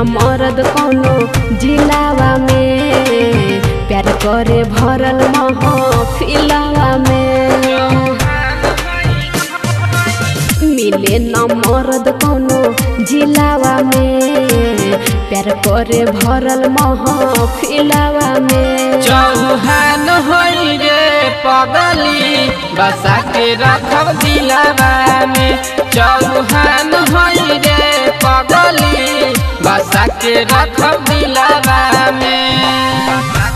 न मरद कोनो जिलावा में प्यार करे भरल महफिलवा में मिले न मरद कोनो जिलावा में प्यार करे भरल महफिलवा में चौहान होई रे पगली बसा के रखब दिलवा में चौहान होई रे पगली बसा के रखब दिलवा में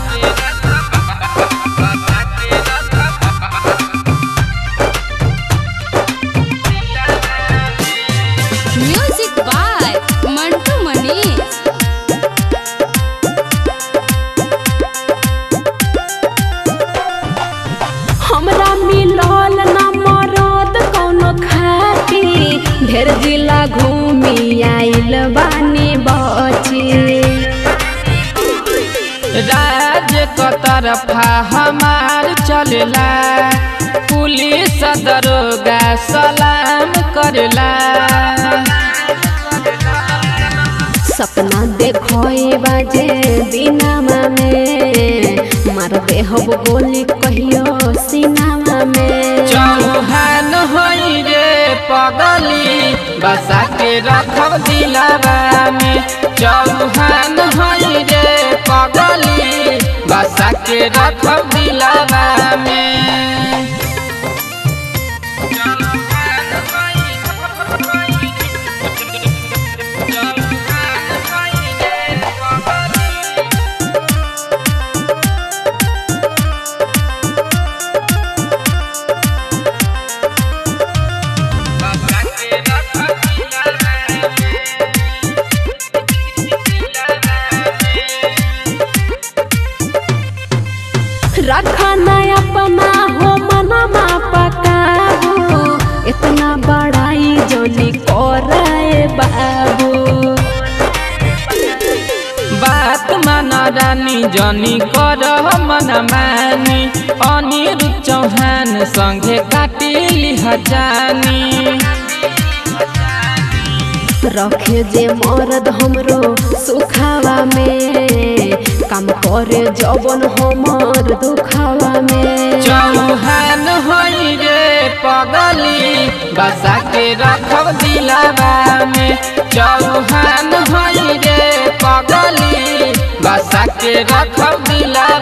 म्यूजिक बाय मंटू मनीष। हमरा मिलल न मरद कोनो खाती ढेर जिला घूमी आइल बानी बची राज क तरफा हमार चलेला पुलिस दरोगा सलाम करेला सपना देखोए बाजे दिनमा में मार देहब गोली कहियो सीनामा में चौहान होई रे पगली बसा के रखब दिलवा में चौहान होई रे पगली बसा के रखब दिलवा में रखा न अपना हो मनमा पकाबू इतना बड़ाई जोनी करे बाबू बात माना रानी जनी कर मन मानी अनिरुद्ध चौहान संगे काटिली हजानी रखे जे मरद हमरो सुखावा में काम करे जवन हमर दुखावा में चौहान होई रे पगली बसा के रखब दिलवा में चौहान होई रे पगली बसा के रखब दिलवा